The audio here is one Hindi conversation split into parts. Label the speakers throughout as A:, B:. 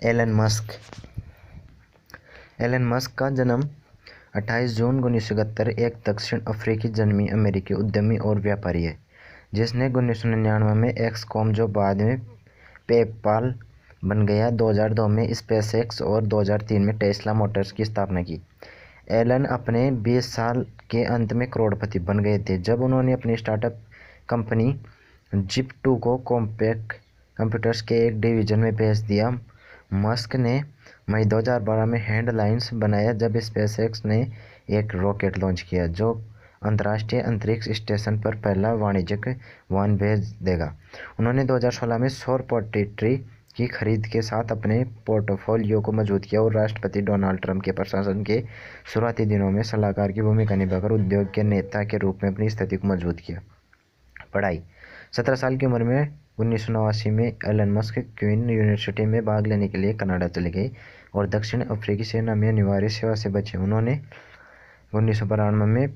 A: एलन मस्क का जन्म 28 जून 1971 एक दक्षिण अफ्रीकी जन्मी अमेरिकी उद्यमी और व्यापारी है, जिसने 1999 में एक्सकॉम जो बाद में पेपाल बन गया, 2002 में स्पेसएक्स और 2003 में टेस्ला मोटर्स की स्थापना की। एलन अपने 20 साल के अंत में करोड़पति बन गए थे जब उन्होंने अपनी स्टार्टअप कंपनी जिप2 को कॉम्पैक्ट कंप्यूटर्स के एक डिवीजन में बेच दिया। मस्क ने मई 2012 में हेडलाइंस बनाया जब स्पेसएक्स ने एक रॉकेट लॉन्च किया जो अंतर्राष्ट्रीय अंतरिक्ष स्टेशन पर पहला वाणिज्यिक वाहन भेज देगा। उन्होंने 2016 में सौर पोर्ट्री की खरीद के साथ अपने पोर्टफोलियो को मजबूत किया और राष्ट्रपति डोनाल्ड ट्रंप के प्रशासन के शुरुआती दिनों में सलाहकार की भूमिका निभाकर उद्योग के नेता के रूप में अपनी स्थिति को मजबूत किया। पढ़ाई 17 साल की उम्र में 1989 में एलन मस्क क्वीन यूनिवर्सिटी में भाग लेने के लिए कनाडा चले गए और दक्षिण अफ्रीकी सेना में अनिवार्य सेवा से बचे। उन्होंने 1992 में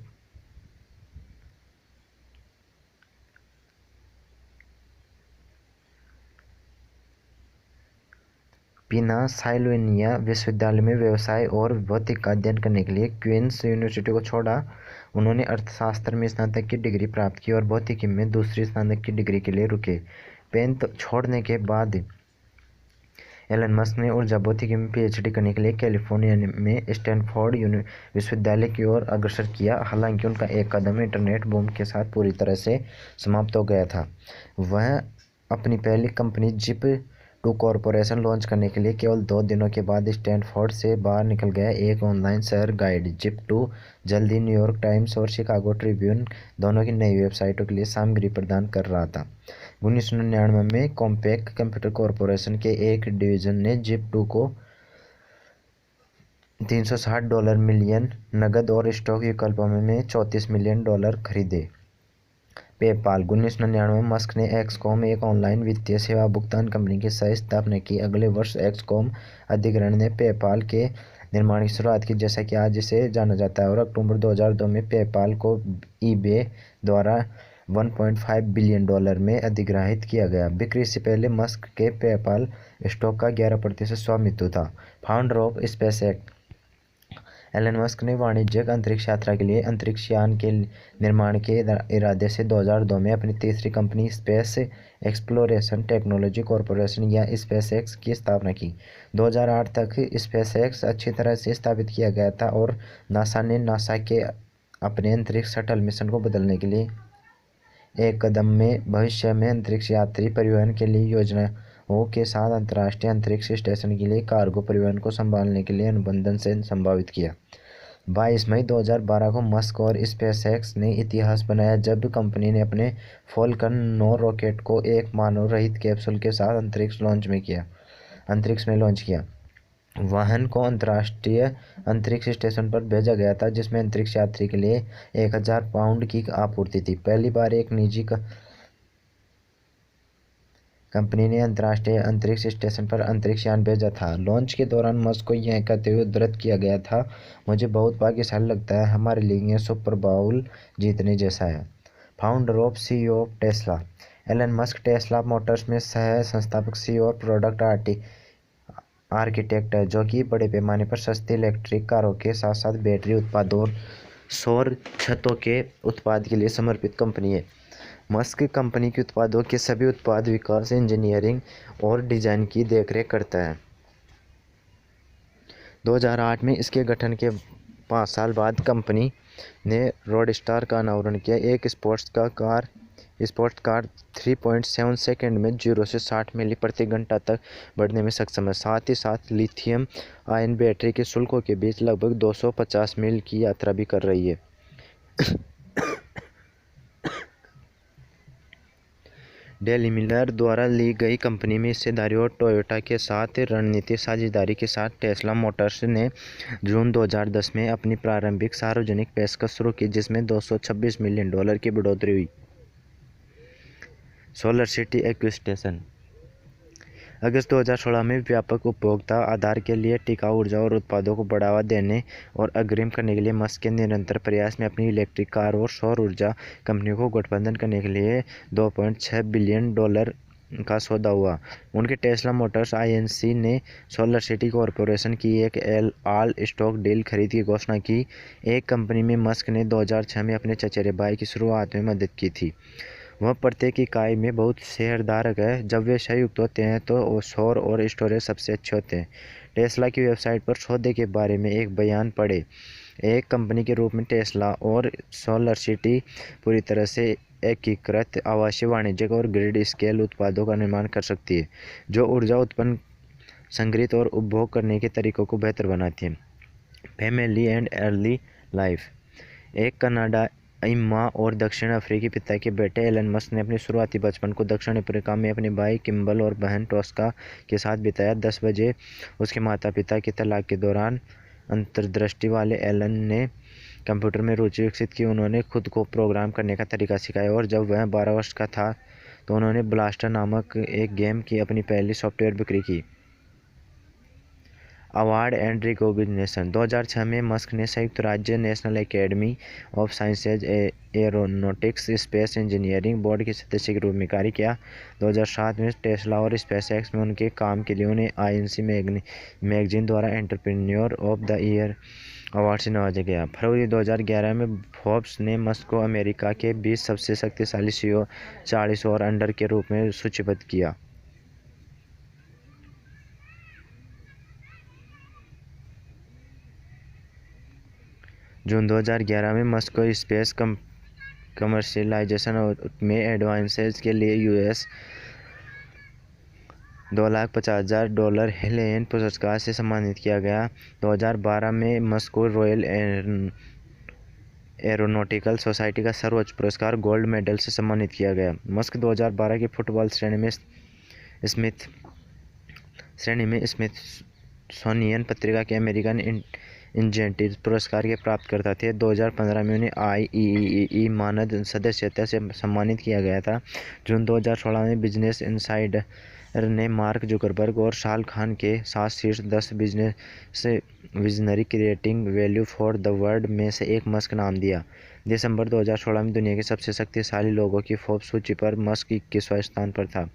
A: पेनसिल्वेनिया विश्वविद्यालय में व्यवसाय और भौतिकी का अध्ययन करने के लिए क्वींस यूनिवर्सिटी को छोड़ा। उन्होंने अर्थशास्त्र में स्नातक की डिग्री प्राप्त की और भौतिकी में दूसरी स्नातक की डिग्री के लिए रुके। पेन छोड़ने के बाद एलन मस्क ने ऊर्जा भौतिकी में पीएचडी करने के लिए कैलिफोर्निया में स्टैनफोर्ड विश्वविद्यालय की ओर अग्रसर किया। हालांकि उनका एक कदम इंटरनेट बूम के साथ पूरी तरह से समाप्त हो गया था। वह अपनी पहली कंपनी जिप2 कॉरपोरेशन लॉन्च करने के लिए केवल 2 दिनों के बाद स्टैनफोर्ड से बाहर निकल गया। एक ऑनलाइन शहर गाइड जिप2 जल्द ही न्यूयॉर्क टाइम्स और शिकागो ट्रिब्यून दोनों की नई वेबसाइटों के लिए सामग्री प्रदान कर रहा था। 1999 में कॉम्पैक्ट कंप्यूटर कॉरपोरेशन के एक डिवीजन ने जिप2 को $360 मिलियन नकद और स्टॉक विकल्पों में $34 मिलियन खरीदे। पेपाल 1999 में मस्क ने एक्सकॉम एक ऑनलाइन वित्तीय सेवा भुगतान कंपनी की सह स्थापना की। अगले वर्ष एक्सकॉम अधिग्रहण ने पेपाल के निर्माण की शुरुआत की, जैसा कि आज इसे जाना जाता है, और अक्टूबर 2002 में पेपाल को ईबे द्वारा $1.5 बिलियन में अधिग्रहित किया गया। बिक्री से पहले मस्क के पेपाल स्टॉक का 11% स्वामित्व था। Founder of SpaceX Elon Musk ने वाणिज्यिक अंतरिक्ष यात्रा के लिए अंतरिक्ष यान के निर्माण के इरादे से 2002 में अपनी तीसरी company space exploration technology corporation या स्पेसएक्स की स्थापना की। 2008 तक स्पेसएक्स अच्छी तरह से स्थापित किया गया था और नासा के अपने अंतरिक्ष शटल मिशन को बदलने के लिए एक कदम में भविष्य में अंतरिक्ष यात्री परिवहन के लिए योजनाओं के साथ अंतर्राष्ट्रीय अंतरिक्ष स्टेशन के लिए कार्गो परिवहन को संभालने के लिए अनुबंधन से संभावित किया। 22 मई 2012 को मस्क और स्पेसएक्स ने इतिहास बनाया जब कंपनी ने अपने फॉल्कन 9 रॉकेट को एक मानव रहित कैप्सूल के साथ अंतरिक्ष में लॉन्च किया। वाहन को अंतर्राष्ट्रीय अंतरिक्ष स्टेशन पर भेजा गया था, जिसमें अंतरिक्ष यात्री के लिए 1000 पाउंड की आपूर्ति थी। पहली बार एक निजी कंपनी ने अंतर्राष्ट्रीय अंतरिक्ष स्टेशन पर अंतरिक्ष यान भेजा था। लॉन्च के दौरान मस्क को यह कहते हुए उद्धृत किया गया था, मुझे बहुत भाग्यशाली लगता है, हमारे लिए यह सुपर बाउल जीतने जैसा है। फाउंडर और CEO of Tesla Elon Musk Tesla Motors में सह संस्थापक, सीईओ और प्रोडक्ट आर्किटेक्ट है, जो कि बड़े पैमाने पर सस्ती इलेक्ट्रिक कारों के साथ साथ बैटरी उत्पादों और सौर छतों के उत्पाद के लिए समर्पित कंपनी है। मस्क कंपनी के उत्पादों के सभी उत्पाद विकास, इंजीनियरिंग और डिजाइन की देखरेख करता है। 2008 में इसके गठन के 5 साल बाद कंपनी ने रोडस्टार का अनावरण किया, एक स्पोर्ट्स कार 3.7 सेकंड में 0 से 60 मील प्रति घंटा तक बढ़ने में सक्षम है। साथ ही साथ लिथियम आयन बैटरी के शुल्कों के बीच लगभग 250 मील की यात्रा भी कर रही है। डेली मिलर द्वारा ली गई कंपनी में हिस्सेदारी और टोयोटा के साथ रणनीतिक साझेदारी के साथ टेस्ला मोटर्स ने जून 2010 में अपनी प्रारंभिक सार्वजनिक पेशकश शुरू की, जिसमें $226 मिलियन की बढ़ोतरी हुई। सोलर सिटी एक्विजिशन अगस्त 2016 में व्यापक उपभोक्ता आधार के लिए टिकाऊ ऊर्जा और उत्पादों को बढ़ावा देने और अग्रिम करने के लिए मस्क के निरंतर प्रयास में अपनी इलेक्ट्रिक कार और सौर ऊर्जा कंपनियों को गठबंधन करने के लिए $2.6 बिलियन का सौदा हुआ। उनके टेस्ला मोटर्स आईएनसी ने सोलर सिटी कॉरपोरेशन की एक ऑल स्टॉक डील खरीद की घोषणा की। एक कंपनी में मस्क ने 2006 में अपने चचेरे भाई की शुरुआत में मदद की थी। वह प्रत्येक इकाई में बहुत शेयरधारक है। जब वे संयुक्त होते हैं तो सौर और स्टोरेज सबसे अच्छे होते हैं। टेस्ला की वेबसाइट पर सौदे के बारे में एक बयान पढ़े। एक कंपनी के रूप में टेस्ला और सोलर सिटी पूरी तरह से एकीकृत आवासीय, वाणिज्यिक और ग्रिड स्केल उत्पादों का निर्माण कर सकती है, जो ऊर्जा उत्पन्न, संग्रहित और उपभोग करने के तरीकों को बेहतर बनाती है। Family and early life. एक कनाडाई माँ और दक्षिण अफ्रीकी पिता के बेटे एलन मस्क ने अपने शुरुआती बचपन को दक्षिण अफ्रीका में अपने भाई किम्बल और बहन टोस्का के साथ बिताया। 10 बजे उसके माता पिता के तलाक के दौरान अंतर्दृष्टि वाले एलन ने कंप्यूटर में रुचि विकसित की। उन्होंने खुद को प्रोग्राम करने का तरीका सिखाया और जब वह 12 वर्ष का था तो उन्होंने ब्लास्टर नामक एक गेम की अपनी पहली सॉफ्टवेयर बिक्री की। Award and recognition. 2006 में मस्क ने संयुक्त राज्य national academy of sciences aeronautics space engineering board के सदस्य के रूप में कार्य किया। 2007 में टेस्ला और स्पेसएक्स में उनके काम के लिए उन्हें आईएनसी मैगजीन द्वारा entrepreneur of the year award से नवाजा गया। फरवरी 2011 में फोर्ब्स ने मस्क को अमेरिका के 20 सबसे शक्तिशाली सीईओ 40 और अंडर के रूप में सूचीबद्ध किया। जून 2011 में मस्क को स्पेस कमर्शियलाइजेशन में एडवांसेस के लिए यूएस $250,000 हेलेन पुरस्कार से सम्मानित किया गया। 2012 में मस्क को रॉयल एरोनॉटिकल सोसाइटी का सर्वोच्च पुरस्कार गोल्ड मेडल से सम्मानित किया गया। मस्क 2012 की फुटबॉल श्रेणी में स्मिथसोनियन पत्रिका के अमेरिकन इंजेंटिव पुरस्कार के प्राप्तकर्ता थे। 2015 में उन्हें IEEE मानद सदस्यता से सम्मानित किया गया था। जून 2016 में बिजनेस इनसाइडर ने मार्क जुकरबर्ग और शाल खान के साथ शीर्ष 10 business visionary creating value for the world में से एक मस्क नाम दिया। दिसंबर 2016 में दुनिया के सबसे शक्तिशाली लोगों की फोर्ब्स सूची पर मस्क 21वां स्थान पर था।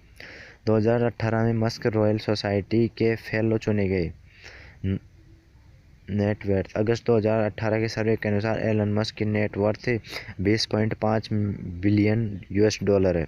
A: 2018 में मस्क रॉयल सोसाइटी के फेलो चुने गए। नेटवर्थ। अगस्त 2018 के सर्वे के अनुसार एलन मस्क की नेटवर्थ $20.5 बिलियन है।